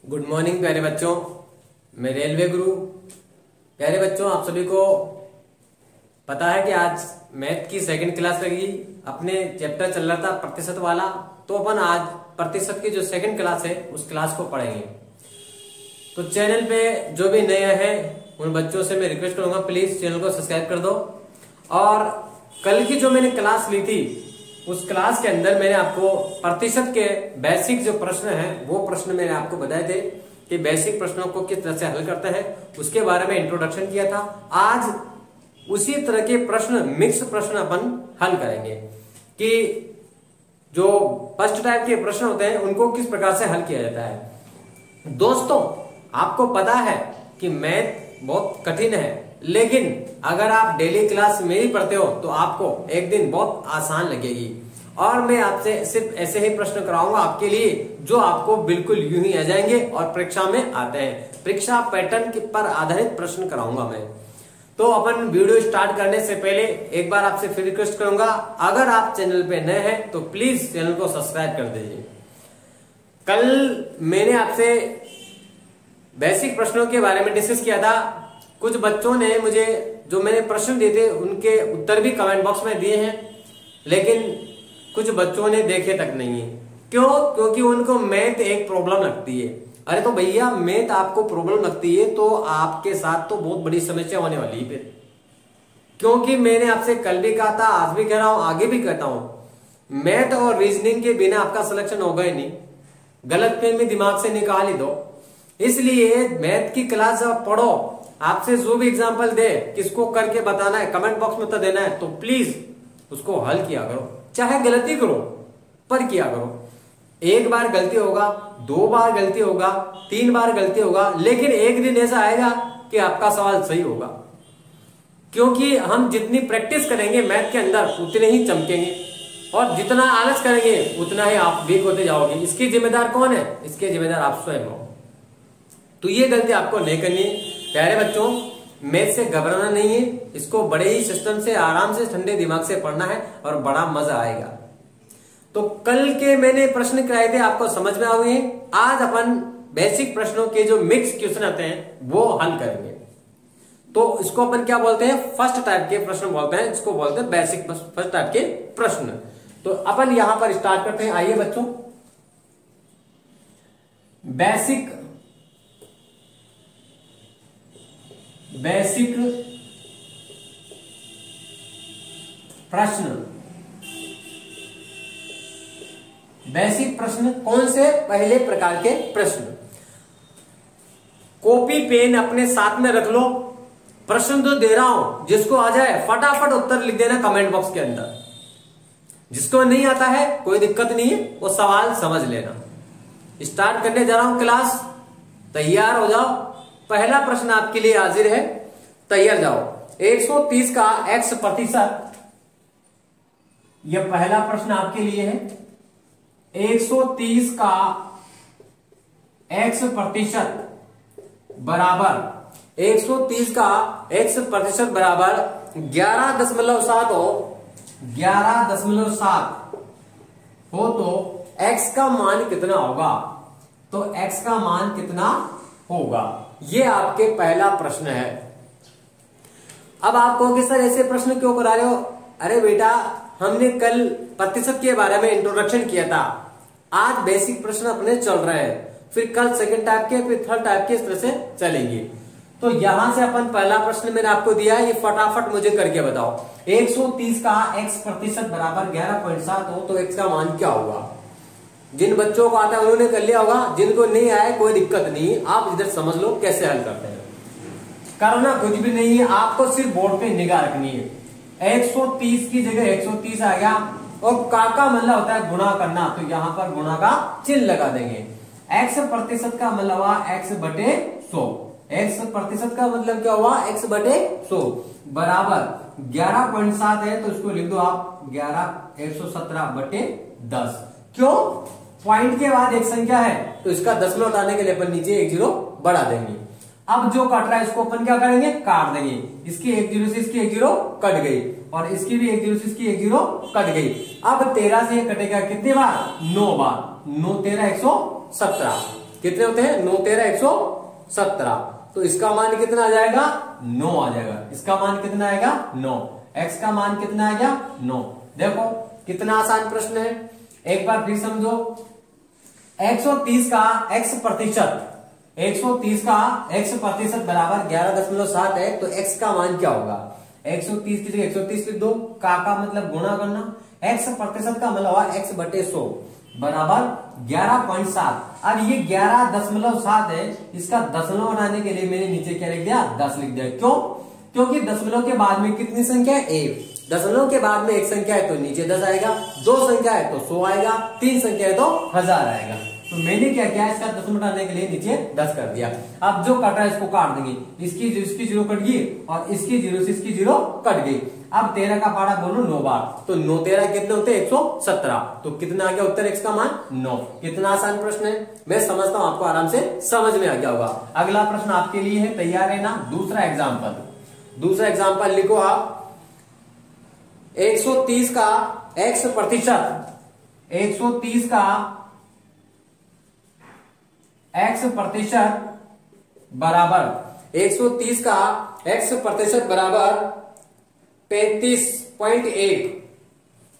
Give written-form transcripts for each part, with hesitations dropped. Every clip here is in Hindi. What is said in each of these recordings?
गुड मॉर्निंग प्यारे बच्चों, मैं रेलवे गुरु। प्यारे बच्चों, आप सभी को पता है कि आज मैथ की सेकंड क्लास लगी। अपने चैप्टर चल रहा था प्रतिशत वाला, तो अपन आज प्रतिशत की जो सेकंड क्लास है उस क्लास को पढ़ेंगे। तो चैनल पे जो भी नए हैं उन बच्चों से मैं रिक्वेस्ट करूंगा, प्लीज चैनल को सब्सक्राइब कर दो। और कल की जो मैंने क्लास ली थी उस क्लास के अंदर मैंने आपको प्रतिशत के बेसिक जो प्रश्न हैं वो प्रश्न मैंने आपको बताए थे कि बेसिक प्रश्नों को किस तरह से हल करते हैं, उसके बारे में इंट्रोडक्शन किया था। आज उसी तरह के प्रश्न, मिक्स प्रश्न अपन हल करेंगे कि जो फर्स्ट टाइप के प्रश्न होते हैं उनको किस प्रकार से हल किया जाता है। दोस्तों, आपको पता है कि मैथ बहुत कठिन है, लेकिन अगर आप डेली क्लास में ही पढ़ते हो तो आपको एक दिन बहुत आसान लगेगी। और मैं आपसे सिर्फ ऐसे ही प्रश्न कराऊंगा आपके लिए जो आपको बिल्कुल यूं ही आ जाएंगे और परीक्षा में आते हैं। परीक्षा पैटर्न पर आधारित प्रश्न कराऊंगा मैं। तो अपन वीडियो स्टार्ट करने से पहले एक बार आपसे फिर रिक्वेस्ट करूंगा, अगर आप चैनल पे नए हैं तो प्लीज चैनल को सब्सक्राइब कर दीजिए। कल मैंने आपसे बेसिक प्रश्नों के बारे में डिस्कस किया था। कुछ बच्चों ने मुझे जो मैंने प्रश्न दिए थे उनके उत्तर भी कमेंट बॉक्स में दिए हैं, लेकिन कुछ बच्चों ने देखे तक नहीं है। क्यों? क्योंकि उनको मैथ एक प्रॉब्लम लगती है। अरे तो भैया, मैथ आपको प्रॉब्लम लगती है तो आपके साथ तो बहुत बड़ी समस्या होने वाली है फिर। क्योंकि मैंने आपसे कल भी कहा था, आज भी कह रहा हूं, आगे भी कहता हूं, मैथ और रीजनिंग के बिना आपका सिलेक्शन होगा ही नहीं। गलत फहमी दिमाग से निकाल ही दो। इसलिए मैथ की क्लास जब पढ़ो, आपसे जो भी एग्जाम्पल दे, किसको करके बताना है कमेंट बॉक्स में तो देना है, तो प्लीज उसको हल किया करो। चाहे गलती करो पर किया करो। एक बार गलती होगा, दो बार गलती होगा, तीन बार गलती होगा, लेकिन एक दिन ऐसा आएगा कि आपका सवाल सही होगा। क्योंकि हम जितनी प्रैक्टिस करेंगे मैथ के अंदर उतने ही चमकेंगे, और जितना आलस करेंगे उतना ही आप वीक होते जाओगे। इसकी जिम्मेदार कौन है? इसके जिम्मेदार आप स्वयं हो। तो ये गलती आपको नहीं करनी है। प्यारे बच्चों, मैथ से घबराना नहीं है, इसको बड़े ही सिस्टम से आराम से ठंडे दिमाग से पढ़ना है और बड़ा मजा आएगा। तो कल के मैंने प्रश्न कराए थे, आपको समझ में आ गए हैं। आज अपन बेसिक प्रश्नों के जो मिक्स क्वेश्चन आते हैं वो हल करेंगे। तो इसको अपन क्या बोलते हैं? फर्स्ट टाइप के प्रश्न बोलते हैं, इसको बोलते हैं बेसिक फर्स्ट टाइप के प्रश्न। तो अपन यहां पर स्टार्ट करते हैं। आइए बच्चों, बेसिक प्रश्न। बेसिक प्रश्न कौन से? पहले प्रकार के प्रश्न। कॉपी पेन अपने साथ में रख लो। प्रश्न तो दे रहा हूं, जिसको आ जाए फटाफट उत्तर लिख देना कमेंट बॉक्स के अंदर। जिसको नहीं आता है कोई दिक्कत नहीं है, वो सवाल समझ लेना। स्टार्ट करने जा रहा हूं क्लास, तैयार हो जाओ। पहला प्रश्न आपके लिए हाजिर है, तैयार जाओ। 130 का x प्रतिशत, यह पहला प्रश्न आपके लिए है। 130 का x प्रतिशत बराबर 130 का x प्रतिशत बराबर 11.7 हो। 11.7 हो तो x का मान कितना होगा? तो x का मान कितना होगा, ये आपके पहला प्रश्न है। अब आप कहोगे सर ऐसे प्रश्न क्यों करा रहे हो? अरे बेटा, हमने कल प्रतिशत के बारे में इंट्रोडक्शन किया था, आज बेसिक प्रश्न अपने चल रहे हैं, फिर कल सेकंड टाइप के, फिर थर्ड टाइप के, इस तरह से चलेंगे। तो यहां से अपन पहला प्रश्न मैंने आपको दिया है, ये फटाफट मुझे करके बताओ। 130 का x प्रतिशत बराबर 11.7 हो तो x का मान क्या होगा? जिन बच्चों को आता है उन्होंने कर लिया होगा, जिनको नहीं आया कोई दिक्कत नहीं, आप इधर समझ लो कैसे हल करते हैं। करना कुछ भी नहीं है, आपको सिर्फ बोर्ड पे निगाह रखनी है। 130 की जगह 130 आ गया, और का मतलब होता है गुणा करना, तो यहां पर गुणा का चिन्ह लगा देंगे। x प्रतिशत का मतलब हुआ x बटे 100। x प्रतिशत का मतलब क्या हुआ? x बटे 100 बराबर 11.7 है, तो इसको लिख दो आप 117 बटे 10। क्यों? पॉइंट के बाद एक संख्या है तो इसका दशमलव हटाने के लिए अपन नीचे एक जीरो बढ़ा देंगे। अब जो कट रहा है इसको अपन क्या करेंगे? काट देंगे। इसकी एक जीरो से इसकी एक जीरो कट गई, और इसकी भी एक जीरो से इसकी एक जीरो कट गई। अब 13 से ये कटेगा कितनी बार? 9 बार। 9 13 117। कितने होते हैं? 9 13 117। तो इसका मान कितना आ जाएगा? 9 आ जाएगा। इसका मान कितना आएगा? 9। x का मान कितना आ गया? 9। देखो कितना आसान प्रश्न है, एक बार फिर समझो। 130 का x प्रतिशत, 130 का x प्रतिशत बराबर 11.7 है, तो x का मान क्या होगा? 130 की जगह 130 लिख दो, का मतलब गुणा करना, x प्रतिशत का मतलब हुआ x बटे 100 बराबर 11.7। अब ये 11.7 है, इसका दशमलव बनाने के लिए मैंने नीचे क्या लिख दिया? 10 लिख दिया। क्यों? क्योंकि दशमलव के बाद में कितनी संख्या है? 1। दशमलव के बाद में एक संख्या है तो नीचे 10 आएगा, 2 संख्या है तो 100 आएगा, 3 संख्या है तो 1000 आएगा। तो मैंने क्या किया? इसका दशमलव बनाने के लिए नीचे 10 कर दिया। अब जो कट रहा है इसको काट देंगे, इसकी 0 कट गई और इसकी 0 से इसकी 0 कट गई। अब 13 का पारा बोलो 9 बार, तो 9 13 कितने होते हैं? 117। तो कितना आ गया उत्तर? x का मान 9। कितना आसान प्रश्न है, मैं समझता हूं आपको आराम से समझ में आ गया होगा। अगला प्रश्न आपके लिए है, तैयार है ना? दूसरा एग्जाम्पल लिखो आप। 130 का x प्रतिशत, 130 का x प्रतिशत बराबर 130 का x प्रतिशत बराबर 35.1।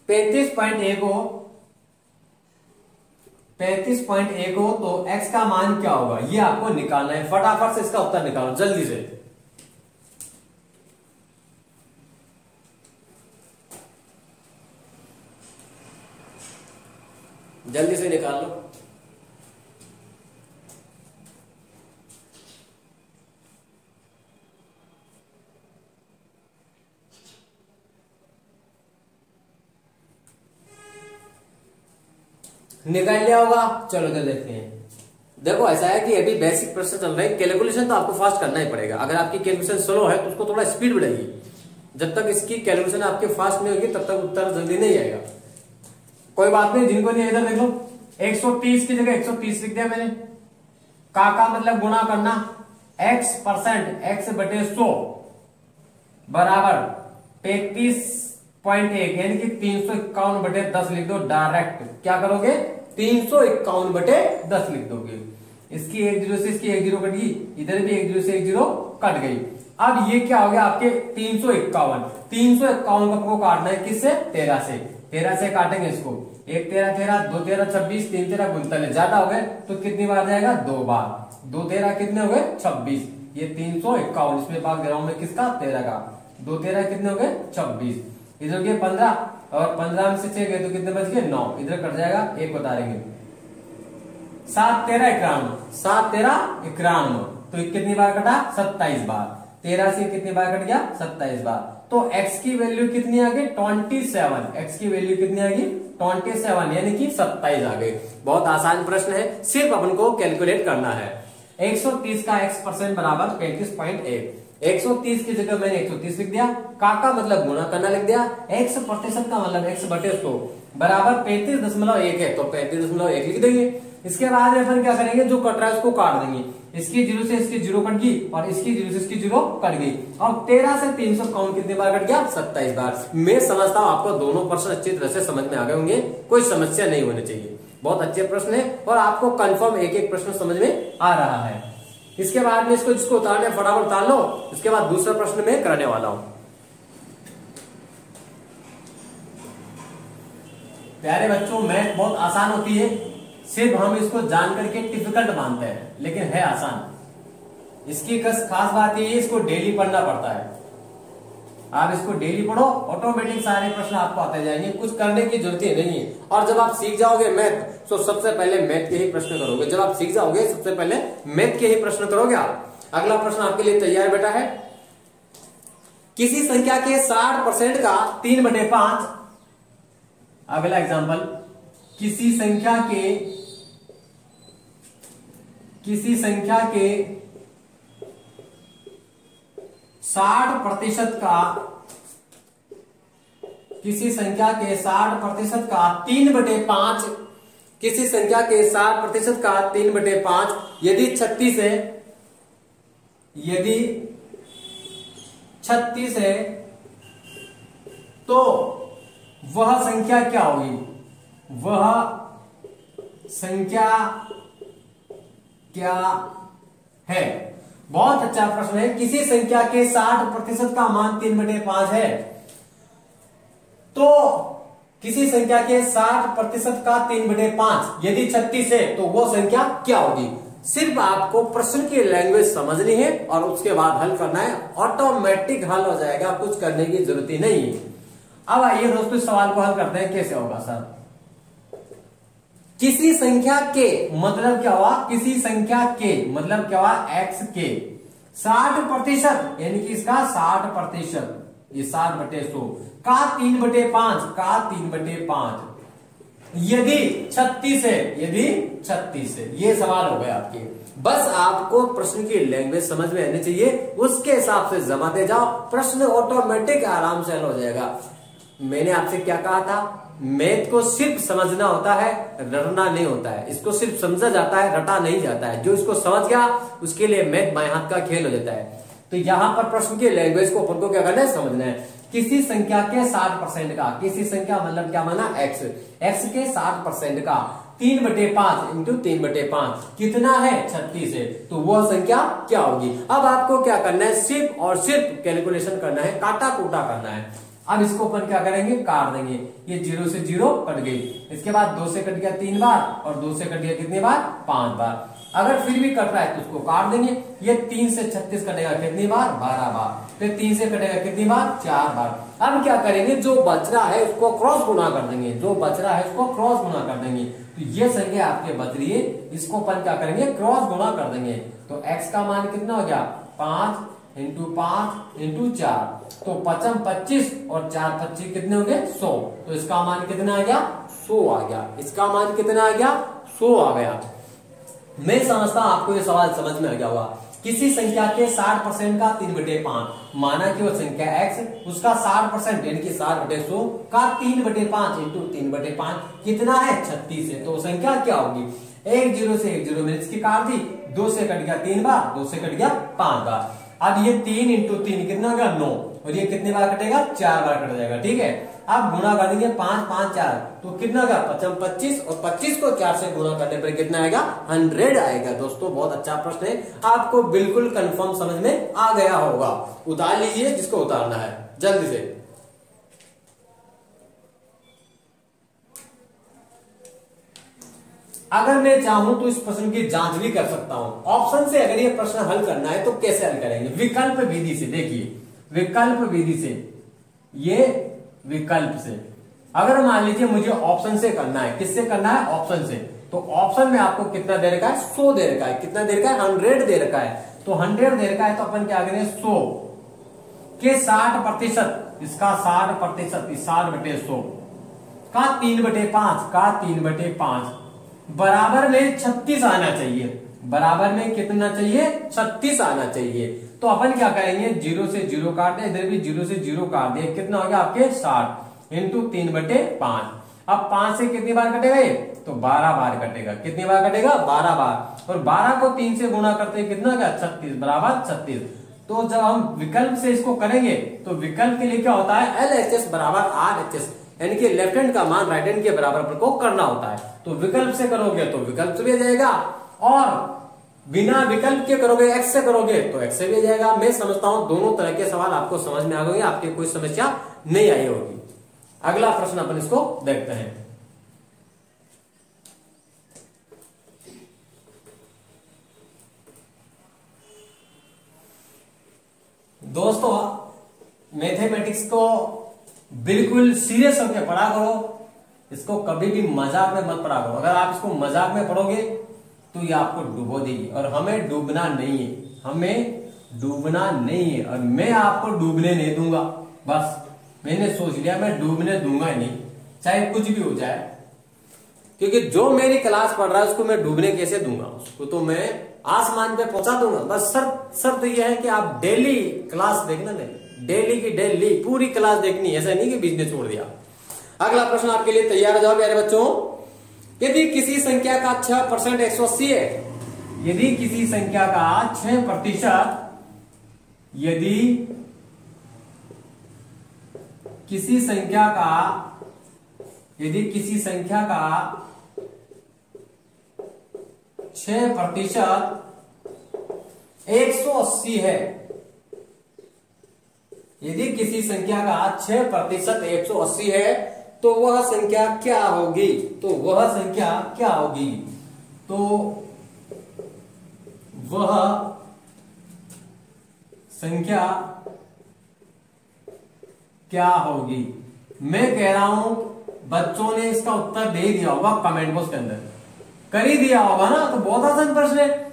35.1 हो तो x का मान क्या होगा? ये आपको निकालना है। फटाफट से इसका उत्तर निकालो, जल्दी से। जल्दी से निकाल लो। निकाल लिया होगा? चलो तो देखते हैं। देखो ऐसा है कि अभी बेसिक प्रश्न चल रहे हैं, कैलकुलेशन तो आपको फास्ट करना ही पड़ेगा। अगर आपकी कैलकुलेशन स्लो है तो उसको थोड़ा स्पीड बढ़ाइए। जब तक इसकी कैलकुलेशन आपके फास्ट नहीं होगी तब तक उत्तर जल्दी नहीं आएगा। कोई बात नहीं, जिनको नहीं इधर देख लो। 130 की जगह 130 लिख दिया मैंने। का मतलब गुणा करना, x% x बटे 100 बराबर 35.1 यानी कि 351 बटे 10 लिख दो। डायरेक्ट क्या करोगे? 351 बटे 10 लिख दोगे। इसकी 1 0 से इसकी 1 0 कट गई, इधर भी 1 0 से 1 0 कट गई। अब ये क्या हो गया आपके? 351 को काटना है किससे? 13 से। 13 से काटेंगे इसको, 1 13 13, 2 13 26, 3 13 39। ज्यादा हो गए तो कितनी बार जाएगा? 2 बार। 2 13 कितने हो गए? 26। ये 351, इसमें भाग दे रहा हूं मैं किसका? 13 का। 2 13 कितने हो गए? 26। इधर गए 15 और 15 में से 6 गए तो कितने बच गए? 9। इधर कट जाएगा, 1 बता देंगे। 7 13 51, 7 13 51, तो कितनी बार कटा? 27 बार। 13 से कितनी बार कट गया? 27 बार। तो x की वैल्यू कितनी आ गई? 27। x की वैल्यू कितनी आ गई? 27 यानी कि 27 आ गई। बहुत आसान प्रश्न है, सिर्फ अपन को कैलकुलेट करना है। 130 का x% बराबर 35.1। 130 की जगह मैंने 130 लिख दिया। का मतलब गुणा करना लिख दिया। x प्रतिशत का मतलब x बटे 100 बराबर 35.1 है, तो 35.1 लिख देंगे। इसके बाद अपन क्या करेंगे? जो कट रहा है उसको काट देंगे। इसकी 0 से इसकी 0 कट गई और इसकी 0 से इसकी 0 कट गई। और 13 से 351 कितनी बार कट गया? 27 बार। मैं समझता हूं आपको दोनों प्रश्न अच्छी तरह से समझ में आ गए होंगे, कोई समस्या नहीं होनी चाहिए। बहुत अच्छे प्रश्न है और आपको कंफर्म एक एक प्रश्न समझ में आ रहा है। इसके बाद में इसको जिसको उतारने फटाफट उतार लो। इसके बाद दूसरा प्रश्न मैं कराने वाला हूं। प्यारे बच्चों, मैथ बहुत आसान होती है, सिर्फ हम इसको जान करके डिफिकल्ट मानते हैं, लेकिन है आसान। इसकी खास बात ये है, इसको डेली पढ़ना पड़ता है। आप इसको डेली पढ़ो, ऑटोमेटिक सारे प्रश्न आपको आते जाएंगे, कुछ करने की जरूरत ही नहीं है। और जब आप सीख जाओगे मैथ, तो सबसे पहले मैथ के ही प्रश्न करोगे। जब आप सीख जाओगे सबसे पहले मैथ के ही प्रश्न करोगे आप। अगला प्रश्न आपके लिए तैयार बेटा है। किसी संख्या के 60% का 3/5। अगला एग्जाम्पल, किसी संख्या के 60% का, किसी संख्या के 60% का 3/5, किसी संख्या के 60% का 3/5 यदि 36 है, यदि 36 है तो वह संख्या क्या होगी? वह संख्या क्या है? बहुत अच्छा प्रश्न है। किसी संख्या के 60% का मान 3/5 है, तो किसी संख्या के 60% का 3/5 यदि 36 है तो वो संख्या क्या होगी? सिर्फ आपको प्रश्न की लैंग्वेज समझनी है और उसके बाद हल करना है, ऑटोमेटिक हल हो जाएगा, कुछ करने की जरूरत ही नहीं है। अब आइए दोस्तों इस सवाल को हल करते हैं। कैसे होगा सर? किसी संख्या के मतलब क्या हुआ? किसी संख्या के मतलब क्या हुआ? x के 60% यानी कि इसका 60%, ये 60/100 का 3/5 का 3/5 यदि 36 है, यदि 36 है। ये सवाल हो गए आपके। बस आपको प्रश्न की लैंग्वेज समझ में आनी चाहिए, उसके हिसाब से जमाते जाओ, प्रश्न ऑटोमेटिक आराम से हल हो जाएगा। मैंने आपसे क्या कहा था? मैथ को सिर्फ समझना होता है, रटना नहीं होता है। इसको सिर्फ समझा जाता है, रटा नहीं जाता है। जो इसको समझ गया उसके लिए मैथ बाएं हाथ का खेल हो जाता है। तो यहां पर प्रश्न की लैंग्वेज को अपन को क्या करना है? समझना है। किसी संख्या के 60% का, किसी संख्या मतलब क्या माना? x, x के 60% का 3/5 इंटू 3/5 कितना है? 36 है। तो वह संख्या क्या होगी? अब आपको क्या करना है? सिर्फ और सिर्फ कैलकुलेशन करना है, काटा कूटा करना है। अब इसको अपन क्या करेंगे? काट देंगे। ये 0 से 0 कट गई, इसके बाद 2 से कट गया 3 बार और 2 से कट गया कितनी बार? 5 बार। अगर फिर भी कट रहा है तो उसको काट देंगे। ये 3 से 36 कटेगा कितनी बार? 12 बार। फिर 3 से कटेगा कितनी बार? 4 बार। अब क्या करेंगे? जो बच रहा है उसको क्रॉस गुना कर देंगे, जो बच रहा है उसको क्रॉस गुना कर देंगे। तो ये संख्या आपके बच रही है, इसको अपन क्या करेंगे? क्रॉस गुना कर देंगे। तो x का मान कितना हो गया? 5 इंटू 5 इंटू 4, तो 5 25 और 4 25 कितने हो गए? 100। तो इसका मान कितना आ गया? 100 आ गया। इसका मान कितना आ गया? 100 आ गया। मैं समझता हूं आपको ये सवाल समझ में आ गया होगा। किसी संख्या के 60% का 3/5 माना कि वो संख्या x, उसका 60% यानी कि 60/100 का 3/5 इंटू 3/5 कितना है? 36 है। तो संख्या क्या होगी? 1 0 से 1 0 मैंने इसकी काट दी, 2 से कट गया 3 बार, 2 से कट गया 5 बार। अब ये 3 इंटू 3 कितना होगा? 9, और ये कितने बार कटेगा? 4 बार कट जाएगा। ठीक है, अब गुणा कर देंगे 5 5 4, तो कितना होगा? 5 25 और 25 को 4 से गुणा करने पर कितना आएगा? 100 आएगा। दोस्तों बहुत अच्छा प्रश्न है, आपको बिल्कुल कंफर्म समझ में आ गया होगा। उतार लीजिए जिसको उतारना है जल्दी से। अगर मैं चाहूं तो इस प्रश्न की जांच भी कर सकता हूं। ऑप्शन से अगर ये प्रश्न हल करना है तो कैसे हल करेंगे? विकल्प विधि से। देखिए विकल्प विधि से, ये विकल्प से अगर मान लीजिए मुझे ऑप्शन से करना है, किससे करना है? ऑप्शन से। तो ऑप्शन में आपको कितना दे रखा है? 100 दे रखा है। कितना दे रखा है? 100 दे रखा है। तो 100 दे रखा है तो अपन क्या करें? 100 के 60%, इसका 60%, 60/100 का 3/5 का 3/5 बराबर में 36 आना चाहिए। बराबर में कितना चाहिए? 36 आना चाहिए। तो अपन क्या करेंगे? 0 से 0 काट दे, इधर भी 0 से 0 काट दे, कितना हो गया आपके? 60 इंटू 3/5। अब 5 से कितनी बार कटेगा ये? तो 12 बार कटेगा। कितनी बार कटेगा? 12 बार। और 12 को 3 से गुणा करते हैं कितना होगा? 36 बराबर 36। तो जब हम विकल्प से इसको करेंगे तो विकल्प के लिए क्या होता है? LHS बराबर RHS, यानी कि लेफ्ट हैंड का मान राइट हैंड के बराबर को करना होता है। तो विकल्प से करोगे तो विकल्प से भी आ जाएगा, और बिना विकल्प के करोगे, x से करोगे तो x से भी आ जाएगा। मैं समझता हूं दोनों तरह के सवाल आपको समझ में आ गए, आपकी कोई समस्या नहीं आई होगी। अगला प्रश्न अपन इसको देखते हैं। दोस्तों मैथमेटिक्स को बिल्कुल सीरियस होकर पढ़ा करो, इसको कभी भी मजाक में मत पढ़ा करो। अगर आप इसको मजाक में पढ़ोगे तो ये आपको डुबो देगी, और हमें डूबना नहीं है, हमें डूबना नहीं है, और मैं आपको डूबने नहीं दूंगा। बस मैंने सोच लिया मैं डूबने दूंगा ही नहीं, चाहे कुछ भी हो जाए, क्योंकि जो मेरी क्लास पढ़ रहा है उसको मैं डूबने कैसे दूंगा? उसको तो मैं आसमान पे पहुंचा दूंगा। बस शर्त यह है कि आप डेली क्लास देखना, नहीं डेली की डेली पूरी क्लास देखनी, ऐसा नहीं कि बीच में छोड़ दिया। अगला प्रश्न आपके लिए तैयार हो जाओ प्यारे बच्चों। यदि किसी संख्या का 6% 180 है, यदि किसी संख्या का 6%, यदि किसी संख्या का 6% 6% 180 है, यदि किसी संख्या का 6% 180 है तो वह संख्या क्या होगी? तो वह संख्या क्या होगी? तो वह संख्या क्या होगी? मैं कह रहा हूं बच्चों ने इसका उत्तर दे दिया होगा कमेंट बॉक्स के अंदर, कर ही दिया होगा ना, तो बहुत आसान प्रश्न है।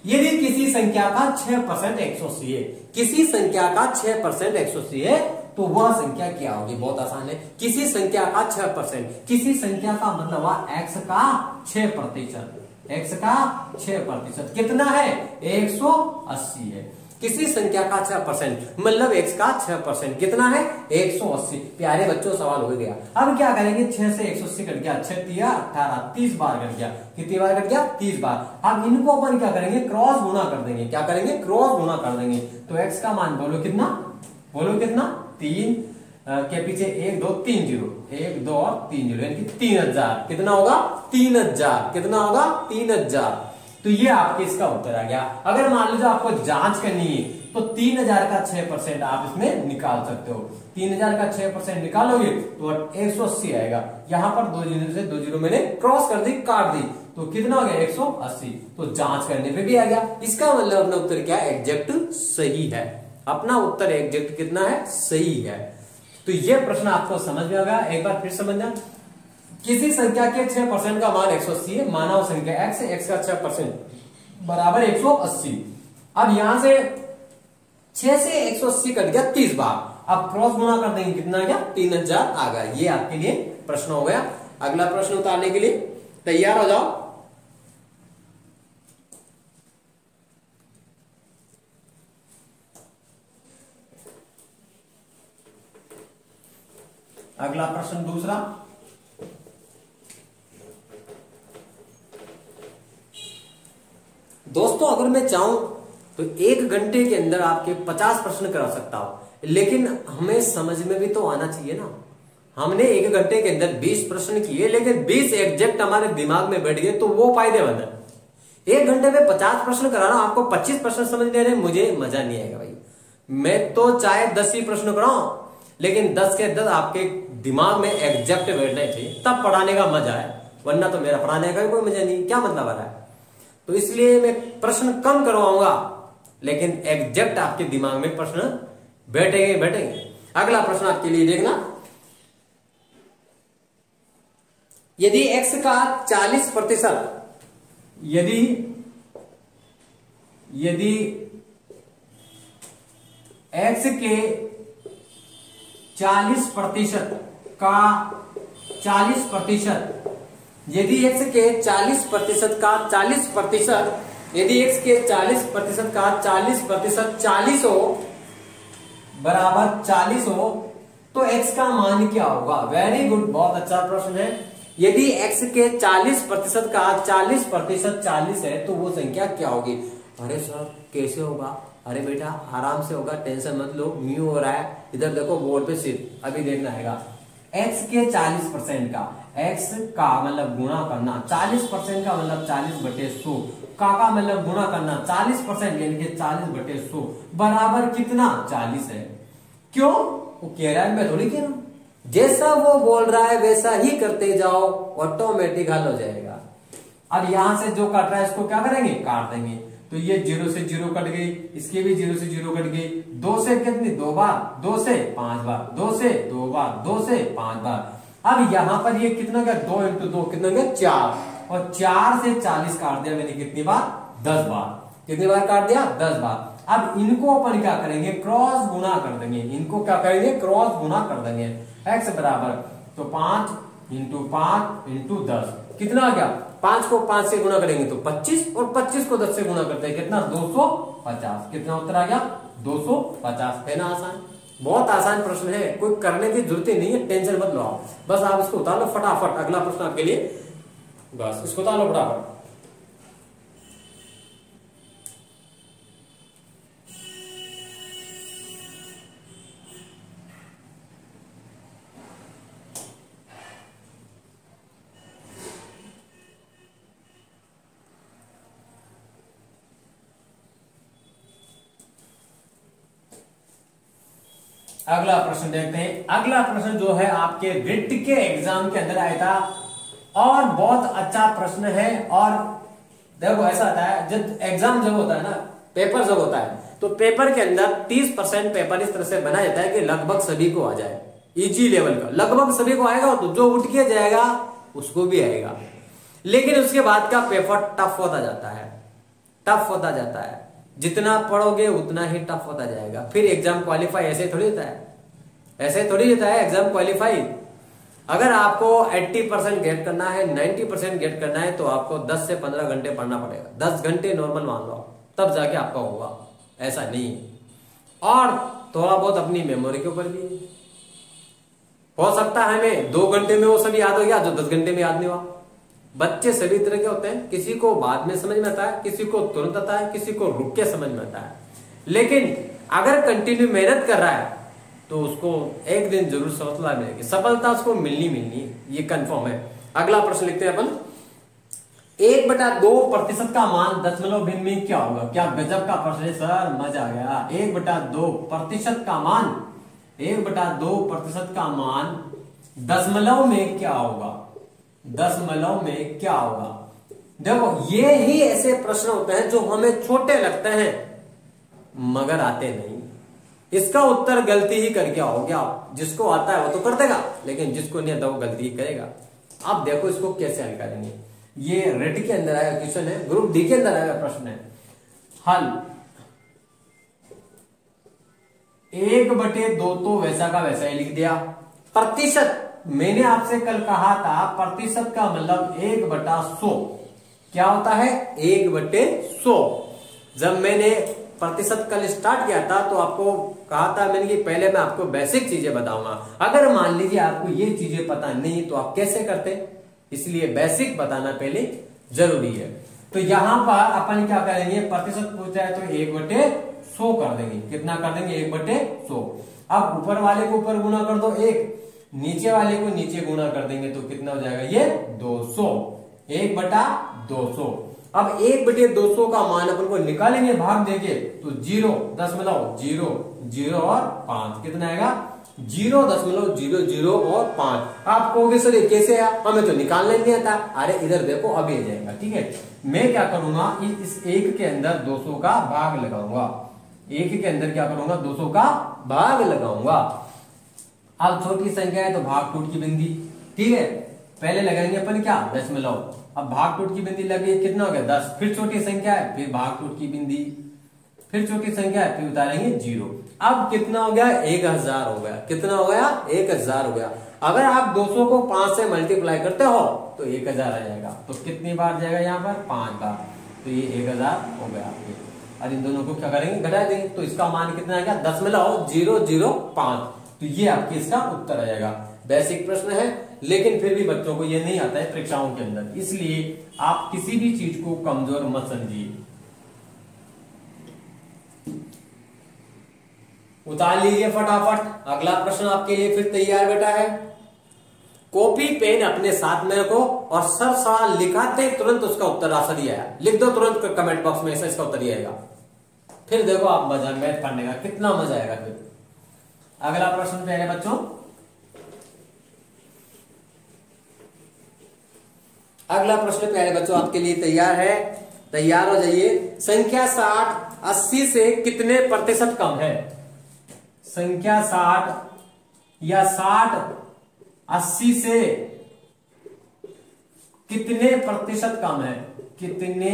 यदि किसी संख्या का 6% 180 है, किसी संख्या का 6% 180 है तो वह संख्या क्या होगी? बहुत आसान है। किसी संख्या का 6%, किसी संख्या का मतलब हुआ x का 6%, x का 6% कितना है? 180 है। किसी संख्या का 6% मतलब x का 6% कितना है? 180। प्यारे बच्चों सवाल हो गया। अब क्या करेंगे? 6 से 180 कट गया, 6 तिया 18, 30 बार कट गया। कितनी बार कट गया? 30 बार। अब इनको अपन क्या करेंगे? क्रॉस गुणा कर देंगे। क्या करेंगे? क्रॉस गुणा कर देंगे। तो x का मान बोलो कितना? बोलो कितना? 3 के पीछे 1 2 3 0, 1 2 और 3 0 यानी कि 3000। कितना होगा? 3000। कितना होगा? 3000। तो ये आपके इसका उत्तर आ गया। अगर मान लीजिए आपको जांच करनी है तो 3000 का 6% आप इसमें निकाल सकते हो। 3000 का 6% निकालोगे तो 180 आएगा। यहां पर 2 जीरो से 2 जीरो मैंने क्रॉस कर दी, काट दी, तो कितना हो गया? 180। तो जांच करने पे भी आ गया। इसका मतलब अपना उत्तर क्या है? एग्जैक्ट सही है। अपना उत्तर एग्जैक्ट कितना है? सही है। तो ये प्रश्न आपको समझ में आ गया। एक बार फिर समझना। किसी संख्या के 6% का मान 180 है, मानव संख्या x है, x का 6% बराबर 180। अब यहां से 6 से 180 कट गया 30 बार। अब क्रॉस गुणा कर देंगे, कितना आ गया? 3000 आ गया। ये आपके लिए प्रश्न हो गया। अगला प्रश्न उतारने के लिए तैयार हो जाओ। अगला प्रश्न दूसरा। दोस्तों अगर मैं चाहूं तो 1 घंटे के अंदर आपके 50 प्रश्न करा सकता हूं, लेकिन हमें समझ में भी तो आना चाहिए ना। हमने 1 घंटे के अंदर 20 प्रश्न किए, लेकिन 20 एग्जैक्ट हमारे दिमाग में बैठ गए तो वो फायदेमंद है। 1 घंटे में 50 प्रश्न कराना, आपको 25 प्रश्न समझ ले रहे, मुझे मजा नहीं आएगा भाई। मैं तो चाहे 10 ही प्रश्न कराऊं, लेकिन 10 के 10 आपके दिमाग में एग्जैक्ट बैठना चाहिए, तब पढ़ाने का मजा है। वरना तो मेरा पढ़ाने का कोई मजा नहीं। क्या मतलब आ रहा है? तो इसलिए मैं प्रश्न कम करवाऊंगा, लेकिन एग्जैक्ट आपके दिमाग में प्रश्न बैठेंगे बैठेंगे। अगला प्रश्न आपके लिए देखना। यदि x का 40%, यदि x के 40% का 40%, यदि x के 40% का 40%, यदि x के 40% का 40% 40 हो, बराबर 40 हो, तो x का मान क्या होगा? वेरी गुड, बहुत अच्छा प्रश्न है। यदि x के 40% का 40% 40 है तो वो संख्या क्या होगी? अरे सर कैसे होगा? अरे बेटा आराम से होगा, टेंशन मत लो। म्यू हो रहा है, इधर देखो बोर्ड पे सिर्फ, अभी देखना आएगा। x के 40% का, x का मतलब गुणा करना, 40% का मतलब 40/100, का मतलब गुणा करना 40% यानी कि 40/100 बराबर कितना? 40 है। क्यों? वो कह रहा है, मैं थोड़ी कह रहा हूं। जैसा वो बोल रहा है वैसा ही करते जाओ, ऑटोमेटिक हल हो जाएगा। अब यहां से जो कट रहा है इसको क्या करेंगे? काट देंगे। तो ये 0 से 0 कट गई, इसके भी 0 से 0 कट गई। 2 से कितनी? 2 बार, 2 से 5 बार, 2 से 2 बार, 2 से 5 बार। अब यहां पर ये कितना गया? 2 × 2 कितना गया? 4, और 4 से 40 काट दिया मैंने कितनी बार? 10 बार। कितनी बार काट दिया? 10 बार। अब इनको अपन क्या करेंगे? क्रॉस गुणा कर देंगे। इनको क्या करेंगे? क्रॉस गुणा कर देंगे। x बराबर तो 5 × 5 × 10 कितना आ गया? 5 को 5 से गुणा करेंगे तो 25, और 25 को 10 से गुणा करते हैं कितना? 250। कितना उत्तर आ गया? 250। है ना आसान? बहुत आसान प्रश्न है, कोई करने की जरूरत ही नहीं है, टेंशन मत लो आप। बस आप इसको उतार लो फटाफट। अगला प्रश्न आपके लिए, बस इसको उतार लो फटाफट। अगला प्रश्न देखते हैं। अगला प्रश्न जो है आपके रिट के एग्जाम के अंदर आया था और बहुत अच्छा प्रश्न है। और देखो ऐसा आता है जब एग्जाम जब होता है ना, पेपर जब होता है तो पेपर के अंदर 30% पेपर इस तरह से बनाया जाता है कि लगभग सभी को आ जाए, इजी लेवल का लगभग सभी को आएगा, तो जो उठ के जाएगा उसको भी आएगा। लेकिन उसके बाद का पेपर टफ होता जाता है, टफ होता जाता है, जितना पढ़ोगे उतना ही टफ होता जाएगा। फिर एग्जाम क्वालिफाई ऐसे थोड़ी होता है, ऐसे थोड़ी होता है एग्जाम क्वालिफाई। अगर आपको 80% गेट करना है, 90% गेट करना है, तो आपको 10 से 15 घंटे पढ़ना पड़ेगा। 10 घंटे नॉर्मल मान लो, तब जाके आपका होगा, ऐसा नहीं है। और थोड़ा बहुत अपनी मेमोरी के ऊपर भी है। हो सकता है हमें 2 घंटे में वो सब याद हो गया जो 10 घंटे में याद नहीं हुआ। बच्चे सभी तरह के होते हैं, किसी को बाद में समझ में आता है, किसी को तुरंत आता है, किसी को रुक के समझ में आता है। लेकिन अगर कंटिन्यू मेहनत कर रहा है तो उसको एक दिन जरूर सफलता मिलेगी, सफलता उसको मिलनी है, ये कंफर्म है। अगला प्रश्न लिखते हैं अपन। 1/2% का मान दशमलव भिन्न में क्या होगा? क्या गजब का प्रश्न है सर, मजा आ गया। 1/2% का मान, 1/2% का मान दशमलव में क्या होगा? दशमलव में क्या होगा? देखो ये ही ऐसे प्रश्न होते हैं जो हमें छोटे लगते हैं मगर आते नहीं। इसका उत्तर गलती ही करके आओगे आप। जिसको आता है वो तो कर देगा, लेकिन जिसको नहीं आता वो गलती ही करेगा। अब देखो इसको कैसे हल करेंगे। ये रेड के अंदर आया क्वेश्चन है, ग्रुप डी के अंदर आया प्रश्न है। हल 1/2 तो वैसा का वैसा ही लिख दिया। प्रतिशत, मैंने आपसे कल कहा था प्रतिशत का मतलब 1/100 क्या होता है? 1/100। जब मैंने प्रतिशत कल स्टार्ट किया था तो आपको कहा था मैंने कि पहले मैं आपको बेसिक चीजें बताऊंगा। अगर मान लीजिए आपको ये चीजें पता नहीं तो आप कैसे करते? इसलिए बेसिक बताना पहले जरूरी है। तो यहां पर अपन क्या करेंगे, प्रतिशत पूछा है तो 1/100 कर देंगे। कितना कर देंगे? 1/100। अब ऊपर वाले को ऊपर गुना कर दो 1, नीचे वाले को नीचे गुना कर देंगे तो कितना हो जाएगा? ये 200, 1/200। अब 1/200 का मान अपन को निकालेंगे भाग देके तो 0.00 और 5 कितना आएगा? 0.00 और 5। आप कहोगे सर ये कैसे आया, हमें तो निकालना नहीं आता। अरे इधर देखो अभी आ जाएगा। ठीक है, मैं क्या करूंगा, इस 1 के अंदर 200 का भाग लगाऊंगा। 1 के अंदर क्या करूंगा? 200 का भाग लगाऊंगा। अब छोटी संख्या है तो भाग टूट की बिंदी। ठीक है, पहले लगाएंगे अपन क्या? दशमलव। अब भाग टूट की बिंदी लगी, कितना हो गया? 10। फिर छोटी संख्या है, फिर भाग टूट की बिंदी, फिर छोटी संख्या है, फिर उतारेंगे 0। अब कितना हो गया? 1000 हो गया। कितना हो गया? 1000 हो गया। अगर आप 200 को 5 से मल्टीप्लाई करते हो तो 1000 आ जाएगा। तो कितनी बार जाएगा यहाँ पर? 5 बार। तो ये 1000 हो गया। और इन दोनों को क्या करेंगे? घटा देंगे। तो इसका मान कितना आएगा? 0.005। तो ये आपके इसका उत्तर आ जाएगा। बेसिक प्रश्न है, लेकिन फिर भी बच्चों को ये नहीं आता है परीक्षाओं के अंदर, इसलिए आप किसी भी चीज को कमजोर मत समझिए। उतार लीजिए फटाफट। अगला प्रश्न आपके लिए फिर तैयार बेटा है। कॉपी पेन अपने साथ में रखो और सर सवाल लिखाते तुरंत उसका उत्तर रास्ता दिया है लिख दो तुरंत कमेंट बॉक्स में, ऐसा इसका उत्तर आएगा। फिर देखो आप मजा मैथ पढ़ने का कितना मजा आएगा। फिर अगला प्रश्न पे आएगा बच्चों। अगला प्रश्न प्यारे बच्चों आपके लिए तैयार है, तैयार हो जाइए। संख्या 60 80 से कितने प्रतिशत कम है? संख्या 60 या 60 80 से कितने प्रतिशत कम है? कितने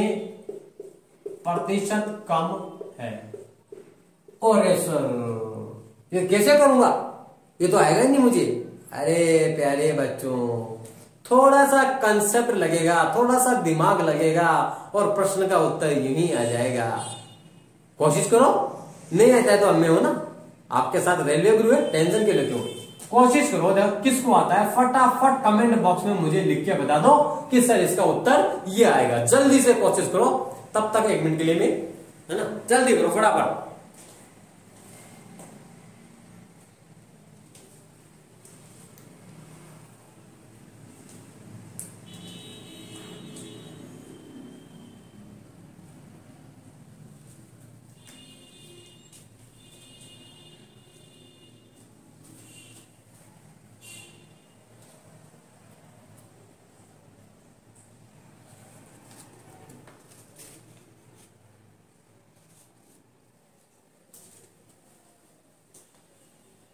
प्रतिशत कम है? अरे सर ये कैसे करूंगा, ये तो आएगा ही नहीं मुझे। अरे प्यारे बच्चों थोड़ा सा कंसेप्ट लगेगा, थोड़ा सा दिमाग लगेगा और प्रश्न का उत्तर यही आ जाएगा। कोशिश करो, नहीं आता है तो हमें हो ना, आपके साथ रेलवे गुरु है, टेंशन के लेते हो। कोशिश करो, देखो किसको आता है फटाफट कमेंट बॉक्स में मुझे लिख के बता दो कि सर इसका उत्तर ये आएगा। जल्दी से कोशिश करो, तब तक 1 मिनट के लिए मैं, है ना, जल्दी करो फटाफट।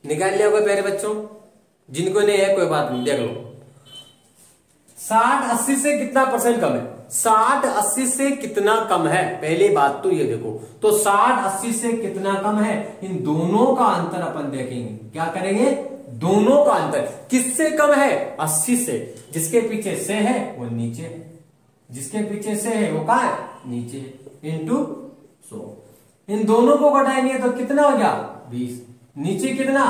निकाल लिया होगा प्यारे बच्चों, जिनको नहीं है कोई बात नहीं, देख लो। 60-80 से कितना परसेंट कम है? 60-80 से कितना कम है, पहली बात तो ये देखो। तो 60-80 से कितना कम है, इन दोनों का अंतर अपन देखेंगे। क्या करेंगे? दोनों का अंतर। किससे कम है? 80 से। जिसके पीछे से है वो नीचे है, जिसके पीछे से है वो कहां है? नीचे है। इंटू 100। इन दोनों को घटाएंगे तो कितना हो गया? 20। नीचे कितना?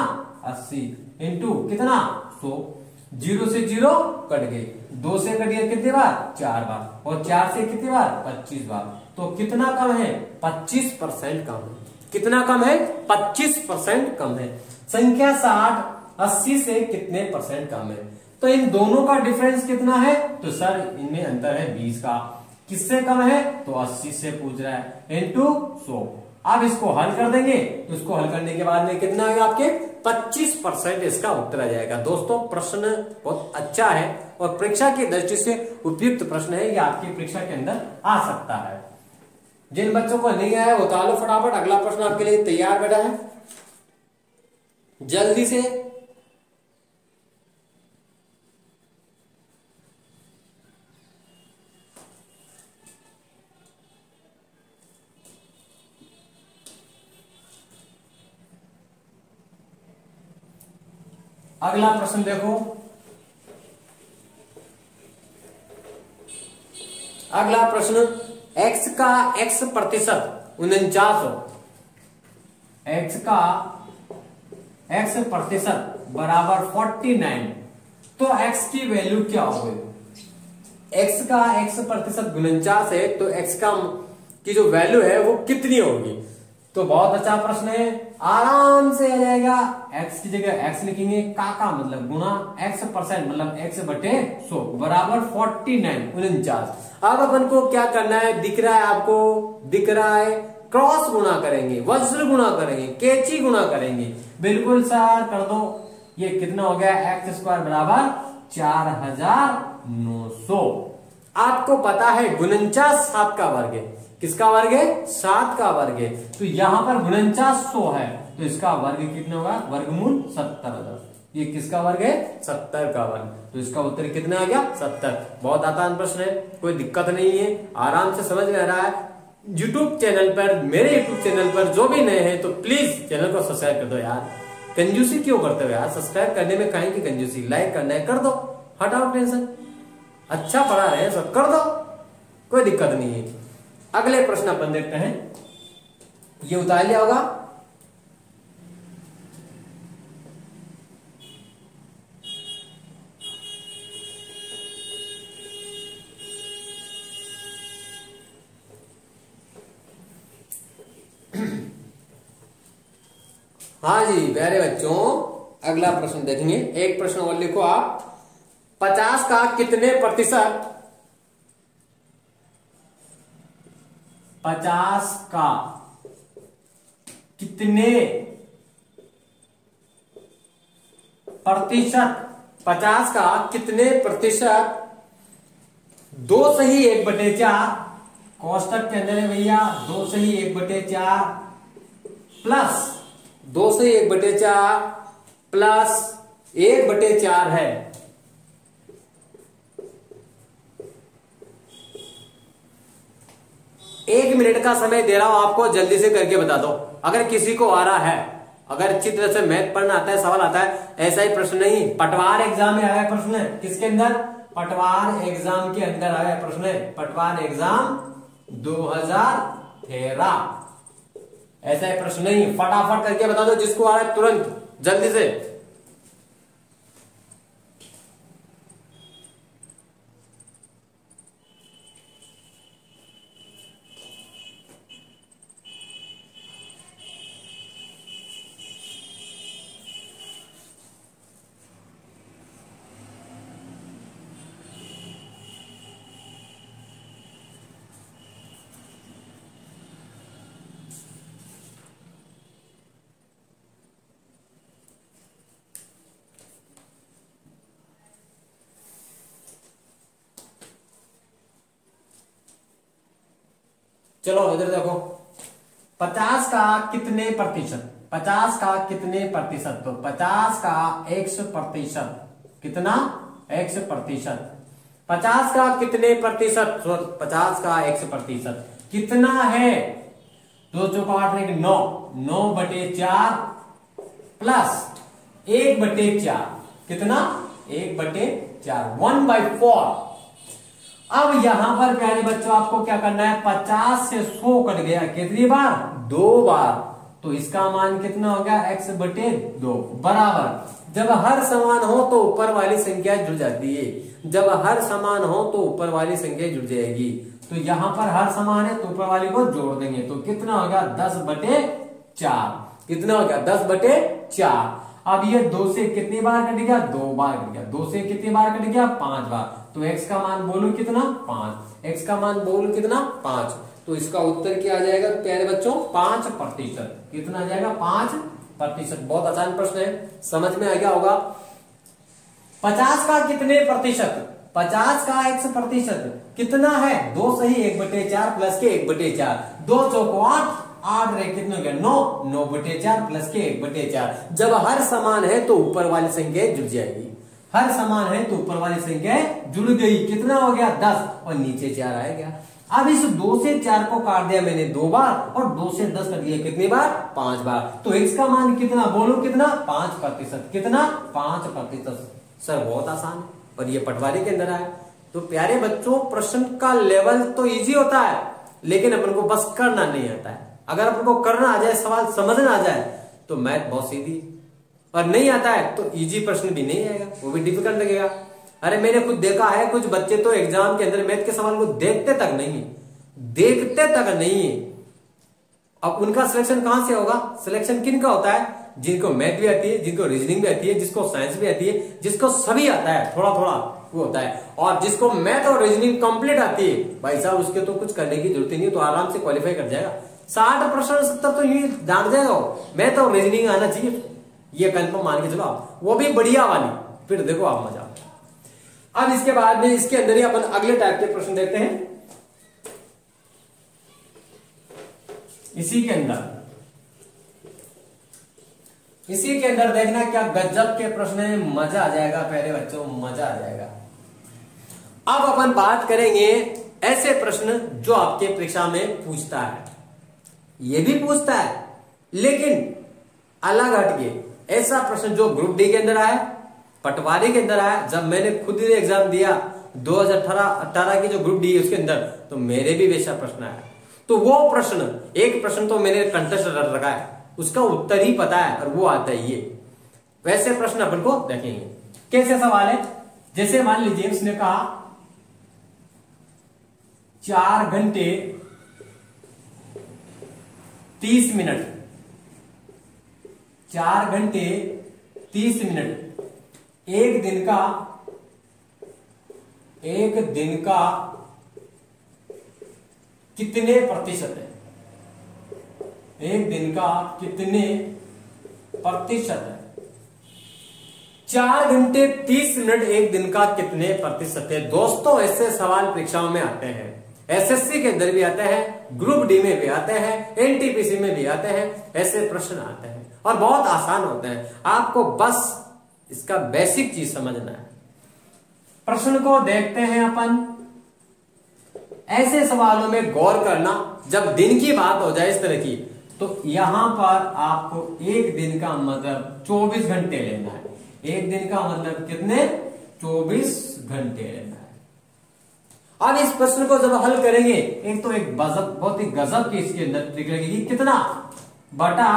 80 इंटू कितना? 100। 0 से 0 कट गए, 2 से कट गया कितने बार? 4 बार, और 4 से कितनी बार? 25 बार। तो कितना कम है? 25% कम है। कितना कम है? 25% कम है। संख्या 60-80 से कितने परसेंट कम है? तो इन दोनों का डिफरेंस कितना है? तो सर इनमें अंतर है 20 का। किससे कम है? तो 80 से पूछ रहा है, इंटू 100। अब इसको हल कर देंगे, तो इसको हल करने के बाद में कितना आएगा आपके? 25% इसका उत्तर आ जाएगा। दोस्तों प्रश्न बहुत अच्छा है और परीक्षा की दृष्टि से उपयुक्त प्रश्न है, ये आपकी परीक्षा के अंदर आ सकता है। जिन बच्चों को नहीं आया वो बता लो फटाफट, अगला प्रश्न आपके लिए तैयार बैठा है, जल्दी से। अगला प्रश्न देखो, अगला प्रश्न, x का x प्रतिशत 49 हो, x का x प्रतिशत बराबर 49, तो x की वैल्यू क्या होगी? x का x प्रतिशत 49 है, तो x का की जो वैल्यू है वो कितनी होगी? तो बहुत अच्छा प्रश्न है, आराम से आ जाएगा। x की जगह x लिखेंगे, का मतलब गुना x परसेंट मतलब x बटे 100 बराबर 49। अब अपन को क्या करना है? दिख रहा है आपको? दिख रहा है, क्रॉस गुणा करेंगे, वज्र गुणा करेंगे, कैची गुणा करेंगे। बिल्कुल सर कर दो। ये कितना हो गया? x स्क्वायर बराबर 4900। आपको पता है 49 7 का वर्ग है। किसका वर्ग है? 7 का वर्ग है। तो यहां पर 49 100 है, तो इसका वर्ग कितना होगा? वर्गमूल 70। ये किसका वर्ग है? 70 का वर्ग। तो इसका उत्तर कितना आ गया? 70। बहुत आसान प्रश्न है, कोई दिक्कत नहीं है, आराम से समझ में आ रहा है। यूट्यूब चैनल पर, मेरे यूट्यूब चैनल पर जो भी नए हैं तो प्लीज चैनल को सब्सक्राइब कर दो यार। कंजूसी क्यों करते हो यार? सब्सक्राइब करने में काहे की कंजूसी? लाइक करना है कर दो, हटाओ टेंशन। अच्छा पढ़ा रहे सब कर दो, कोई दिक्कत नहीं है। अगले प्रश्न अपन देखते हैं, ये उतार लिया होगा। हाँ जी प्यारे बच्चों, अगला प्रश्न देखेंगे। एक प्रश्न और लिखो आप, 50 का कितने प्रतिशत 50 का कितने प्रतिशत 50 का कितने प्रतिशत 2 सही 1/4 कोष्टक के अंदर है भैया, 2 सही 1/4 प्लस 2 सही 1/4 प्लस 1/4 है। एक मिनट का समय दे रहा हूं आपको, जल्दी से करके बता दो। अगर किसी को आ रहा है, अगर अच्छी तरह से मैथ पढ़ना आता है, सवाल आता है, ऐसा ही प्रश्न नहीं, पटवार एग्जाम में आया प्रश्न है। किसके अंदर? पटवार एग्जाम के अंदर आया प्रश्न है, पटवार एग्जाम 2013। ऐसा ही प्रश्न नहीं, फटाफट करके बता दो जिसको आ रहा है तुरंत, जल्दी से। चलो इधर देखो, 50 का कितने प्रतिशत 50 का कितने प्रतिशत, तो 50 का x प्रतिशत, कितना x प्रतिशत, 50 का कितने प्रतिशत, 50 का x प्रतिशत कितना है, 2 चौका 8 9, 9/4 प्लस 1/4, कितना 1/4, 1/4। अब यहां पर प्यारे बच्चों आपको क्या करना है, 50 से 100 कट गया कितनी बार, 2 बार, तो इसका मान कितना हो गया, x/2 बराबर, जब हर समान हो तो ऊपर वाली संख्या जुड़ जाती है, जब हर समान हो तो ऊपर वाली संख्या जुड़ जाएगी, तो यहां पर हर समान है तो ऊपर वाली को जोड़ देंगे, तो कितना हो गया 10/4, कितना हो गया 10/4। अब ये 2 से कितनी बार कट गया, 2 बार कट गया, 2 से कितनी बार कट गया, 5 बार, तो x का मान बोलो कितना 5, x का मान बोलो कितना 5, तो इसका उत्तर क्या आ जाएगा प्यारे बच्चों 5%, कितना आ जाएगा 5%। बहुत आसान प्रश्न है, समझ में आ गया होगा। 50 का कितने प्रतिशत, 50 का x प्रतिशत कितना है, 2 सही 1/4 प्लस के 1/4, 2 चौको 8, 8 रहे कितने हो गया 9, 9/4 प्लस के 1/4, जब हर समान है तो ऊपर वाली संख्या जुड़ जाएगी, हर समान है तो ऊपर वाली संख्या जुड़ गई, कितना हो गया 10 और नीचे 4 आएगा। अब इस 2 से 4 को काट दिया मैंने 2 बार और 2 से 10 कट दिया कितनी बार, 5 बार, तो x का मान कितना बोलो कितना 5%, कितना 5%। सर बहुत आसान है और ये पटवारी के अंदर आया। तो प्यारे बच्चों प्रश्न का लेवल तो इजी होता है लेकिन अपन को बस करना नहीं आता है। अगर अपन को करना आ जाए, सवाल समझना आ जाए तो मैथ बहुत सीधी, और नहीं आता है तो इजी प्रश्न भी नहीं आएगा, वो भी डिफिकल्ट लगेगा। अरे मैंने खुद देखा है कुछ बच्चे तो एग्जाम के अंदर मैथ के सवाल को देखते तक नहीं है। अब उनका सिलेक्शन कहां से होगा, सिलेक्शन किन का होता है, जिनको मैथ भी आती है, जिनको रीजनिंग भी आती है, जिसको साइंस भी आती है, जिसको सभी आता है थोड़ा थोड़ा वो होता है, और जिसको मैथ और रीजनिंग कंप्लीट आती है भाई साहब उसके तो कुछ करने की जरूरत ही नहीं, तो आराम से क्वालिफाई कर जाएगा। 60% 70 तो ये दाग जाएगा, मैथ और रीजनिंग आना चाहिए, ये कंफर्म मान के चलो आप, वो भी बढ़िया वाली, फिर देखो आप मजा। अब इसके बाद में इसके अंदर ही अपन अगले टाइप के प्रश्न देखते हैं। इसी के अंदर देखना क्या गजब के प्रश्न है, मजा आ जाएगा प्यारे बच्चों, मजा आ जाएगा। अब अपन बात करेंगे ऐसे प्रश्न जो आपके परीक्षा में पूछता है, ये भी पूछता है लेकिन अलग हटके, ऐसा प्रश्न जो ग्रुप डी के अंदर आया, पटवारी के अंदर आया। जब मैंने खुद ही एग्जाम दिया 2018 की जो ग्रुप डी है उसके अंदर, तो मेरे भी वैसा प्रश्न आया। तो वो प्रश्न, एक प्रश्न तो मैंने कंटेस्ट रखा है, उसका उत्तर ही पता है और वो आता है ये। वैसे प्रश्न अपन को देखेंगे। कैसे सवाल है, जैसे मान लीजिए उसने कहा 4 घंटे 30 मिनट, 4 घंटे 30 मिनट एक दिन का कितने प्रतिशत है, एक दिन का कितने प्रतिशत है, 4 घंटे 30 मिनट एक दिन का कितने प्रतिशत है। दोस्तों ऐसे सवाल परीक्षाओं में आते हैं, एसएससी के अंदर भी आते हैं, ग्रुप डी में भी आते हैं, एनटीपीसी में भी आते हैं, ऐसे प्रश्न आते हैं और बहुत आसान होते हैं। आपको बस इसका बेसिक चीज समझना है। प्रश्न को देखते हैं अपन। ऐसे सवालों में गौर करना, जब दिन की बात हो जाए इस तरह की, तो यहां पर आपको एक दिन का मतलब 24 घंटे लेना है। एक दिन का मतलब कितने, 24 घंटे लेना है। अब इस प्रश्न को जब हल करेंगे, एक तो एक बहुत ही गजब की इसके अंदर ट्रिक लगेगी, कितना बटा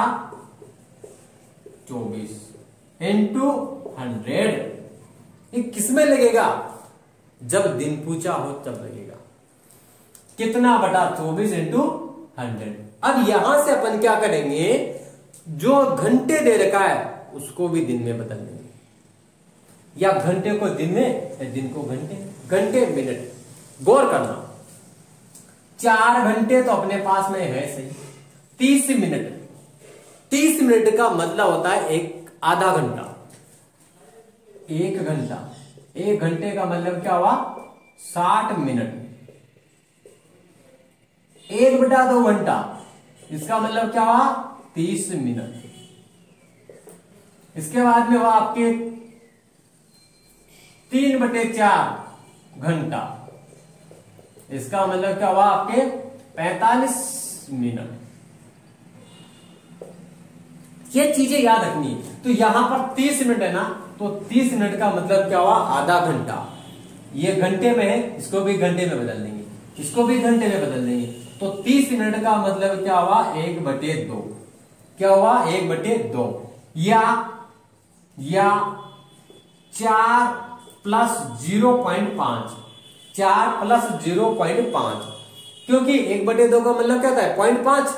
24 इंटू 100। ये किसमें लगेगा, जब दिन पूछा हो तब लगेगा, कितना बटा 24 इंटू 100। अब यहां से अपन क्या करेंगे, जो घंटे दे रखा है उसको भी दिन में बदल देंगे, या घंटे को दिन में या दिन को घंटे, घंटे मिनट। गौर करना, 4 घंटे तो अपने पास में है सही, 30 मिनट, 30 मिनट का मतलब होता है एक आधा घंटा, 1 घंटा, 1 घंटे का मतलब क्या हुआ 60 मिनट, 1/2 घंटा, इसका मतलब क्या हुआ 30 मिनट। इसके बाद में हुआ आपके 3/4 घंटा। इसका मतलब क्या हुआ आपके 45 मिनट। ये चीजें याद रखनी है। तो यहां पर 30 मिनट है ना, तो 30 मिनट का मतलब क्या हुआ आधा घंटा। ये घंटे में है, इसको भी घंटे में बदल देंगे, इसको भी घंटे में बदल देंगे। तो 30 मिनट का मतलब क्या हुआ 1/2। क्या हुआ 1/2 या 4 + 0.5, 4 + 0.5, क्योंकि 1/2 का मतलब क्या होता है 0.5।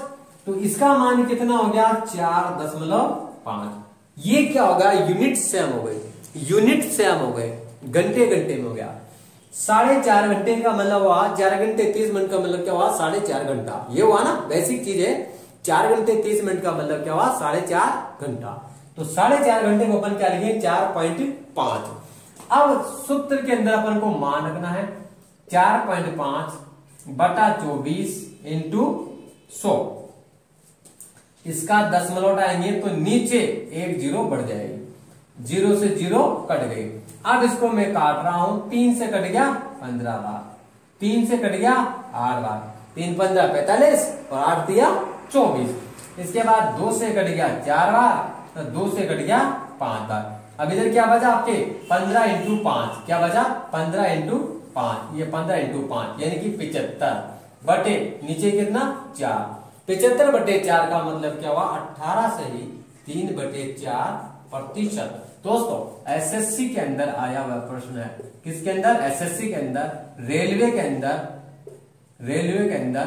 तो इसका मान कितना हो गया 4.5। ये क्या होगा यूनिट सेम हो गए, यूनिट सेम हो गए, घंटे घंटे में हो गया। 4.5 घंटे का मतलब हुआ 4 घंटे 30 मिनट का मतलब क्या हुआ 4.5 घंटा। ये हुआ ना बेसिक चीज है। 4 घंटे 30 मिनट का मतलब क्या हुआ 4.5 घंटा। तो 4.5 घंटे को अपन क्या लिखे 4.5। अब सूत्र के अंदर अपन को मान रखना है 4.5/24 × 100। इसका दशमलव उठाएंगे तो नीचे 1 0 बढ़ जाएगी, 0 से 0 कट गई। अब इसको मैं काट रहा हूं, 3 से कट गया 15 बार, 3 से कट गया 8 बार, 3 × 15 = 45 और 8 दिया 24। इसके बाद 2 से कट गया 4 बार, तो 2 से कट गया 5 बार। अब इधर क्या बचा आपके 15 × 5, क्या बचा 15 × 5, ये 15 × 5 यानी कि 75 बटे नीचे कितना 4। 75/4 का मतलब क्या हुआ 18 से ही 3/4%। दोस्तों एसएससी के अंदर आया हुआ प्रश्न है, किसके अंदर एसएससी के अंदर, रेलवे के अंदर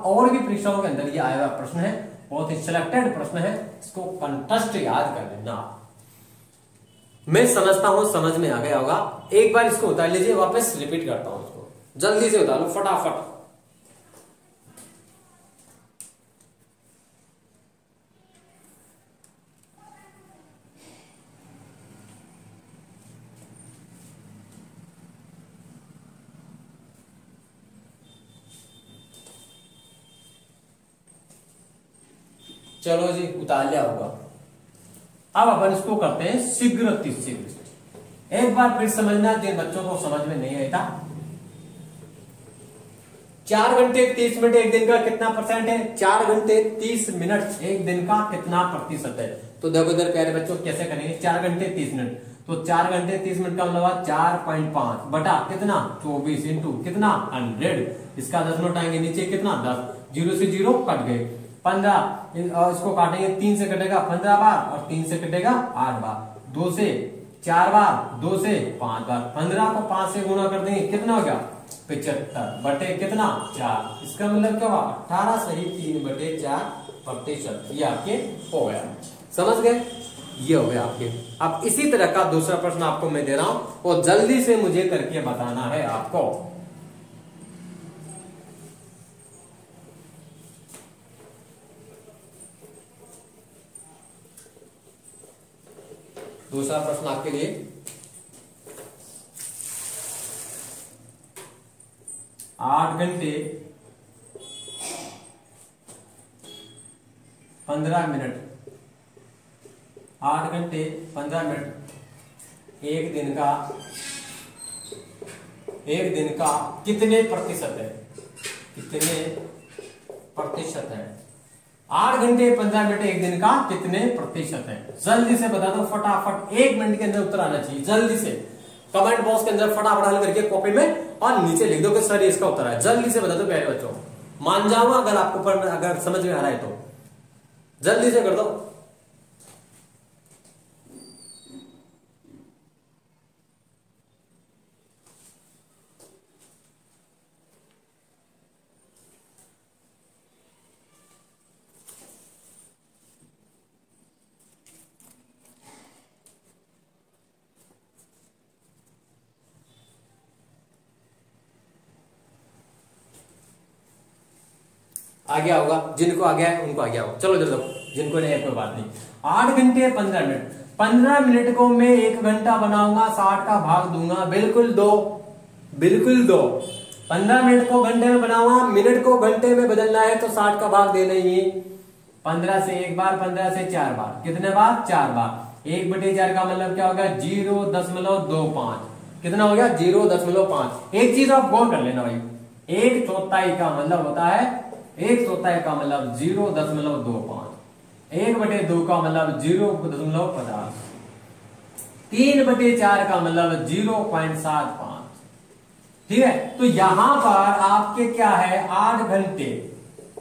और भी परीक्षाओं के अंदर ये आया हुआ प्रश्न है। बहुत ही सिलेक्टेड प्रश्न है, इसको कंठस्थ याद कर लेना। मैं समझता हूं समझ में आ गया होगा। एक बार इसको उतार लीजिए, वापस रिपीट करता हूं इसको, जल्दी से उतारो फटाफट। चलो जी उतार लिया होगा। अब अपन इसको करते हैं शीघ्र अतिशीघ्र। एक बार फिर समझना जिन बच्चों को समझ में नहीं आया था। 4 घंटे 30 मिनट एक दिन का कितना परसेंट है, 4 घंटे 30 मिनट एक दिन का कितना प्रतिशत है। तो देखो इधर प्यारे बच्चों कैसे करेंगे 4 घंटे 30 मिनट, तो 4 घंटे 30 मिनट का मतलब 4.5 बटा कितना 24 इंटू कितना 100। इसका दशमलव उठाएंगे नीचे कितना 10, 0 से 0 कट गए। 15 इसको काटेंगे, 3 से कटेगा 15 बार और 3 से कटेगा 8 बार, 2 से 4 बार, 2 से 5 बार। 15 को 5 से गुणा कर देंगे कितना हो गया 75 बटे कितना 4। इसका मतलब क्या हुआ 18 से ही 3/4%। ये आपके हो गया, समझ गए, ये हो गया आपके। अब इसी तरह का दूसरा प्रश्न आपको मैं दे रहा हूं और जल्दी से मुझे करके बताना है आपको। दूसरा प्रश्न आपके लिए 8 घंटे 15 मिनट, 8 घंटे 15 मिनट एक दिन का कितने प्रतिशत है, कितने प्रतिशत है। 8 घंटे 15 मिनट एक दिन का कितने प्रतिशत है, जल्दी से बता दो फटाफट। 1 मिनट के अंदर उत्तर आना चाहिए, जल्दी से कमेंट बॉक्स के अंदर फटाफट हल करके कॉपी में और नीचे लिख दो कि सर इसका उत्तर है। जल्दी से बता दो प्यारे बच्चों, मान जाऊंगा अगर आपको अगर समझ में आ रहा है तो जल्दी से कर दो। आ गया होगा, जिनको आ गया है उनको आ गया होगा। चलो जल्दी, जिनको नहीं है कोई बात नहीं। 8 घंटे 15 मिनट, 15 मिनट को मैं 1 घंटा बनाऊंगा, 60 का भाग दूंगा, बिल्कुल दो, बिल्कुल दो। 15 मिनट को घंटे में बनाऊंगा, मिनट को घंटे में बदलना है तो 60 का भाग देना ही। 15 से 1 बार, 15 से 4 बार, कितने बार 4 बार। 1/4 का मतलब क्या होगा 0.25। कितना हो गया 0.5। एक चीज आप गौर कर लेना भाई, 1/4 का मतलब होता है 1/4 का मतलब 0.25, 1/2 का मतलब 0.50, 3/4 का मतलब 0.75। ठीक है, तो यहां पर आपके क्या है 8 घंटे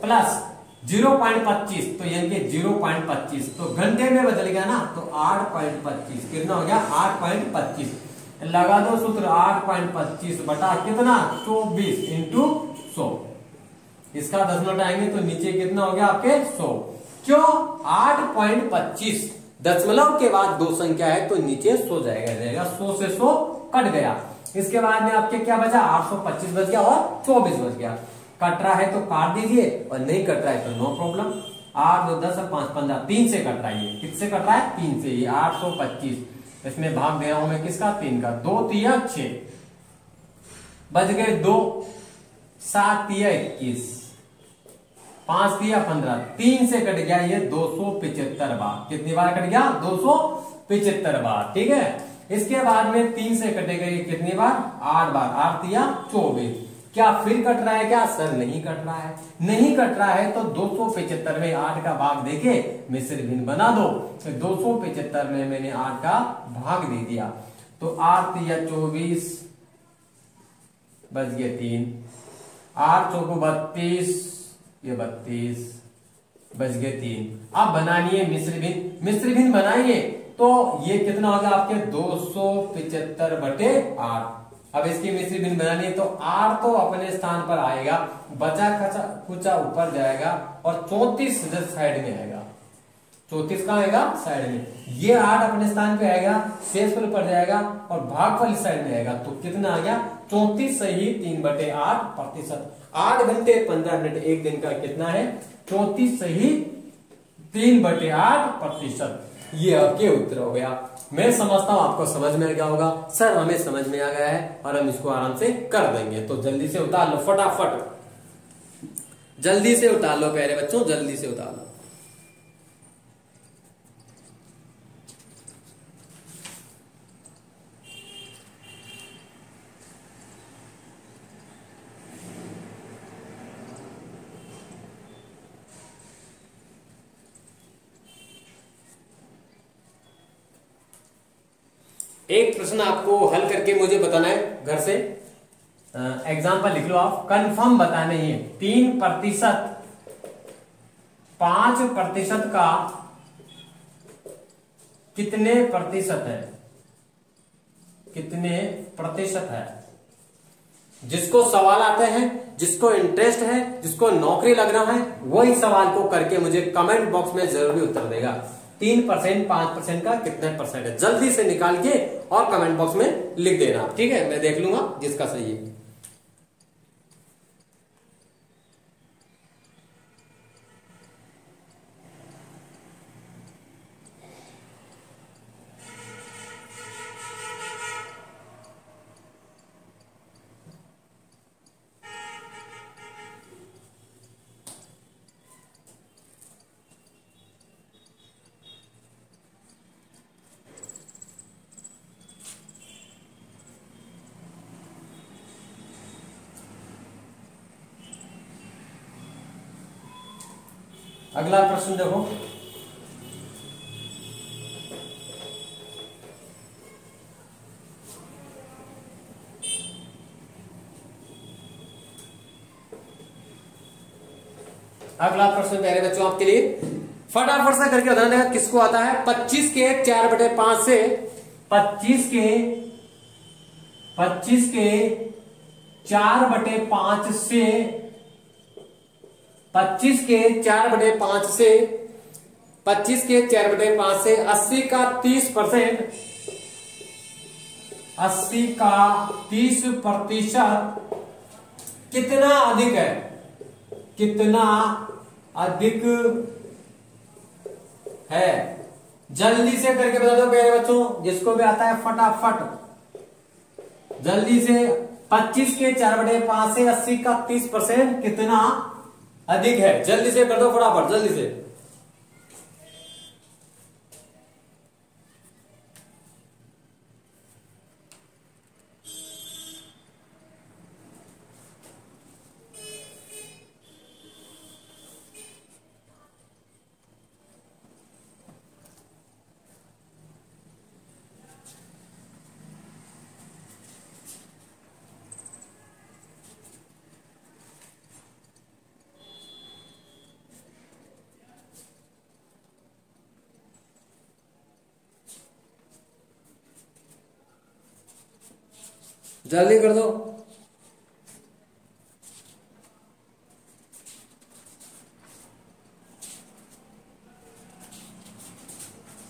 प्लस 0.25, तो यानी कि 0.25 तो घंटे में बदल गया ना, तो 8.25 कितना हो गया 8.25। लगा दो सूत्र 8.25 बटा कितना 24 इंटू 100। इसका दशमलव आएंगे तो नीचे कितना हो गया आपके 100। क्यों 8.25 दशमलव के बाद दो संख्या है तो नीचे 100 जाएगा 100 से 100 कट गया। इसके बाद में आपके क्या बचा 825 बच गया और 24 बच गया। कट रहा है तो काट दीजिए और नहीं कट रहा है तो नो प्रॉब्लम। 8 2 10 5 15 3 से कट रहा है, ये किससे कट रहा है 3 से। ये 825 इसमें भाग दे रहा हूं मैं किसका 3 का। 2 3 6 बच गए 2, 7 3 21, 5 3 15, 3 से कट गया ये 275 बार। कितनी बार कट गया 275 बार। ठीक है, इसके बाद में 3 से कटेगा ये कितनी बार 8 बार, 8 3 24। क्या फिर कट रहा है क्या सर नहीं कट रहा है, नहीं कट रहा है तो 275 में 8 का भाग देके मिश्र भिन्न बना दो। तो 275 में मैंने 8 का भाग दे दिया तो 8 3 24 बच गए 3, 8 चौको 32, ये 32 बच गए 3। अब बनाइए मिश्र भिन्न, मिश्र भिन्न बनाइए तो ये कितना होगा आपके 275/8। अब इसकी मिश्र भिन्न बनानी है तो 8 तो अपने स्थान पर आएगा, बचा कुचा ऊपर जाएगा और 34 साइड में आएगा। 34 कहां आएगा साइड में, ये 8 अपने स्थान पे आएगा, शेषफल ऊपर जाएगा और भागफल इस साइड में आएगा। तो कितना आ गया 34 सही 3/8%। 8 घंटे 15 मिनट एक दिन का कितना है 34 सही 3/8%। ये आपके उत्तर हो गया। मैं समझता हूं आपको समझ में आ गया होगा। सर हमें समझ में आ गया है और हम इसको आराम से कर देंगे। तो जल्दी से उतार लो फटाफट, जल्दी से उतार लो प्यारे बच्चों, जल्दी से उतार लो। एक प्रश्न आपको हल करके मुझे बताना है घर से। एग्जाम्पल लिख लो आप, कंफर्म बताना है 3%, 5% का कितने प्रतिशत है, कितने प्रतिशत है। जिसको सवाल आते हैं, जिसको इंटरेस्ट है, जिसको नौकरी लग रहा है, वही सवाल को करके मुझे कमेंट बॉक्स में जरूरी उत्तर देगा। 3% 5% का कितने परसेंट है, जल्दी से निकाल के और कमेंट बॉक्स में लिख देना। ठीक है, मैं देख लूंगा जिसका सही है। अगला प्रश्न देखो, अगला प्रश्न प्यारे बच्चों आपके लिए फटाफट से करके बताना है किसको आता है। 25 के 4/5 से 25 के 4/5 से 25 के 4/5 से 25 के 4/5 से 80 का 30%, 80 का 30% कितना अधिक है, कितना अधिक है। जल्दी से करके बता दो प्यारे बच्चों, जिसको भी आता है फटाफट जल्दी से। 25 के 4/5 से 80 का 30% कितना अधिक है, जल्दी से कर दो फटाफट जल्दी से। जल्दी कर दो।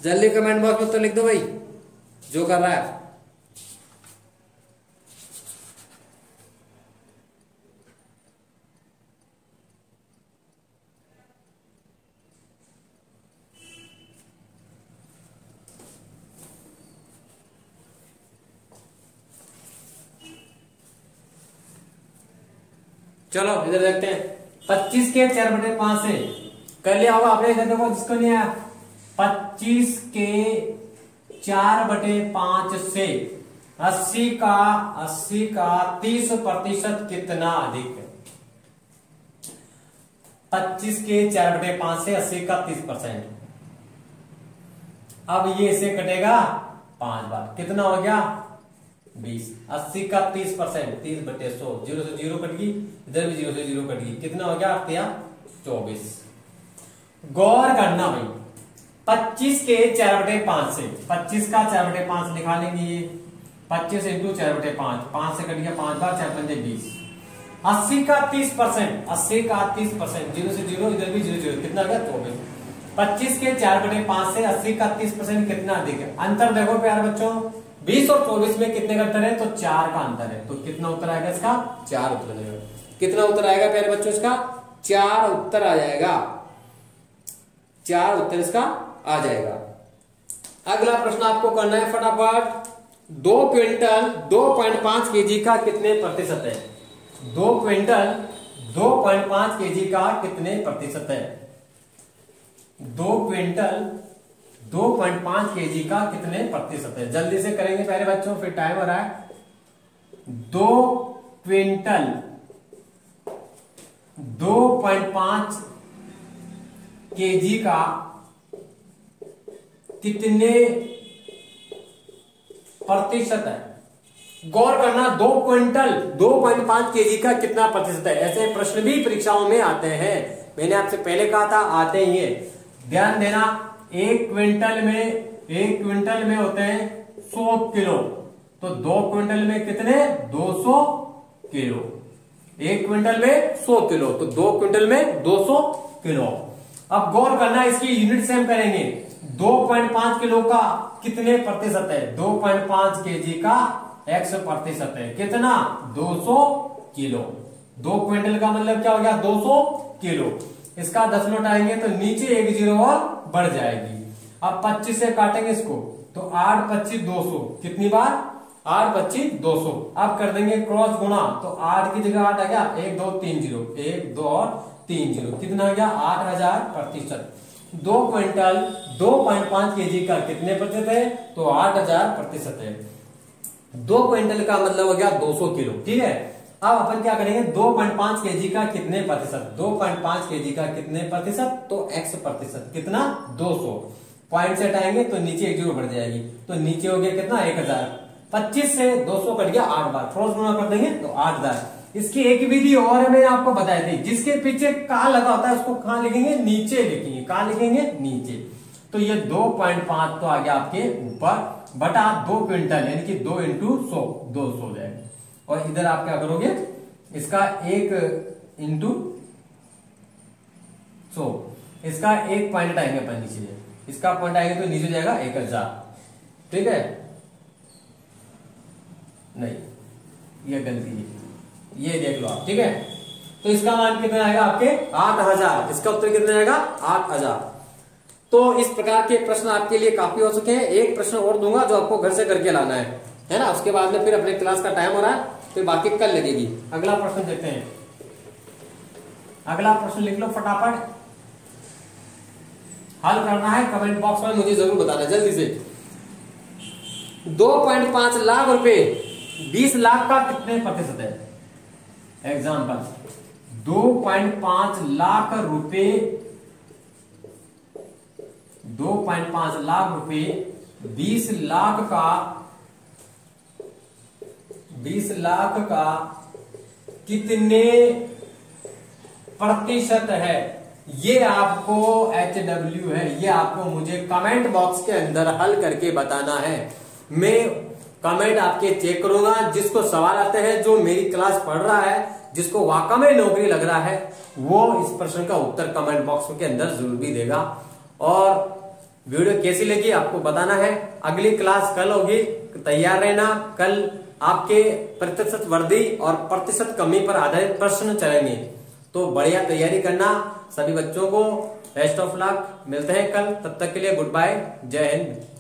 जल्दी कमेंट बॉक्स में तो लिख दो भाई जो कर रहा है। चलो इधर देखते हैं। 25 के 4/5 से कर लिया होगा आपने। इधर देखो जिसको नहीं आया, 25 के 4/5 से 80 का 30% कितना अधिक है? 25 के 4/5 से 80 का 30%। अब ये इसे कटेगा 5 बार, कितना हो गया 20। 80 का 30%, 30/100, 0 से 0 कट गई, इधर भी 0 से 0 कट गई, कितना हो गया 24। गौर करना भाई, 25 के 4/5 से 25 का 4/5 निकाल लेंगे। ये 25 इंटू 4/5, 5 से कट गया 5 बार, 4×5 20। 80 का 30%, 80 का 30%, 0 से 0, इधर भी 0 0, कितना गया 24। 25 के 4/5 से 80 का 30% कितना अधिक है? अंतर देखो प्यारे बच्चों, 20 और 24 में कितने का अंतर है? तो 4 का अंतर है। तो कितना उत्तर आएगा इसका? 4 उत्तर आएगा। कितना उत्तर आएगा प्यारे बच्चों इसका? 4 उत्तर आ जाएगा। 4 उत्तर इसका आ जाएगा। अगला प्रश्न आपको करना है फटाफट। 2 क्विंटल 2.5 केजी का कितने प्रतिशत है? 2 क्विंटल 2.5 केजी का कितने प्रतिशत है? 2 क्विंटल 2.5 केजी का कितने प्रतिशत है? जल्दी से करेंगे पहले बच्चों, फिर टाइम हो रहा है। 2 क्विंटल 2.5 केजी का कितने प्रतिशत है? गौर करना, 2 क्विंटल 2.5 केजी का कितना प्रतिशत है? ऐसे प्रश्न भी परीक्षाओं में आते हैं। मैंने आपसे पहले कहा था आते ही है। ध्यान देना, 1 क्विंटल में होते हैं 100 किलो, तो 2 क्विंटल में कितने? 200 किलो। 1 क्विंटल में 100 किलो, तो 2 क्विंटल में 200 किलो। अब गौर करना, इसकी यूनिट सेम करेंगे। 2.5 किलो का कितने प्रतिशत है? 2.5 केजी का x प्रतिशत है, कितना? 200 किलो। 2 क्विंटल का मतलब क्या हो गया? 200 किलो। इसका 10 नोट आएंगे तो नीचे एक 0 और बढ़ जाएगी। अब 25 से काटेंगे इसको, तो 8 25 200, कितनी बार? 8 25 200। अब कर देंगे क्रॉस गुणा, तो 8 की जगह 8 आ गया, 1 2 3 0, 1 2 और 3 0, कितना आ गया? 8000 प्रतिशत। 2 क्विंटल 2.5 केजी का कितने प्रतिशत है? तो 8000 प्रतिशत है। 2 क्विंटल का मतलब हो गया 200 किलो, ठीक है। अब अपन क्या करेंगे, 2.5 केजी का कितने प्रतिशत? 2.5 केजी का कितने प्रतिशत? तो x प्रतिशत, कितना? 200। पॉइंट से हटाएंगे तो नीचे एक 0 बढ़ जाएगी, तो नीचे हो गया कितना? 1000। 25 से 200 कट गया 8 बार, क्रॉस गुणा कर देंगे तो 8000। इसकी एक विधि और है, मैंने आपको बताई थी। जिसके पीछे का लगा होता है उसको कहां लिखेंगे? नीचे लिखेंगे। कहां लिखेंगे? नीचे। तो ये 2.5 तो आ गया आपके ऊपर बटा 2 क्विंटल, यानी कि 2 इंटू 100, 200 हो जाएगा। और इधर आप क्या करोगे? इसका 1 इंटू 100, इसका 1 पॉइंट आएंगे अपन नीचे, इसका पॉइंट आएंगे तो नीचे जाएगा 1000, ठीक है। नहीं, ये गलती है, ये देख लो आप, ठीक है। तो इसका मान कितना आएगा आपके? 8000। इसका उत्तर कितना आएगा? 8000। तो इस प्रकार के प्रश्न आपके लिए काफी हो चुके हैं। एक प्रश्न और दूंगा जो आपको घर से करके लाना है ना। उसके बाद में फिर अपने क्लास का टाइम हो रहा है, फिर बाकी कल लगेगी। अगला प्रश्न देखते हैं। अगला प्रश्न लिख लो फटाफट, हल करना है। कमेंट बॉक्स में मुझे जरूर बताना जल्दी से। 2.5 लाख रुपए 20 लाख का कितने प्रतिशत है? एग्जाम्पल, 2.5 लाख रुपए 2.5 लाख रुपए 20 लाख का कितने प्रतिशत है? ये आपको HW है, ये आपको मुझे कमेंट बॉक्स के अंदर हल करके बताना है। मैं कमेंट आपके चेक करूंगा। जिसको सवाल आते हैं, जो मेरी क्लास पढ़ रहा है, जिसको वाकई में नौकरी लग रहा है, वो इस प्रश्न का उत्तर कमेंट बॉक्स के अंदर जरूर भी देगा। और वीडियो कैसी लगी आपको बताना है। अगली क्लास कल होगी, तैयार रहना। कल आपके प्रतिशत वृद्धि और प्रतिशत कमी पर आधारित प्रश्न चलेंगे, तो बढ़िया तैयारी करना सभी बच्चों को। बेस्ट ऑफ लक, मिलते हैं कल, तब तक के लिए गुड बाय, जय हिंद।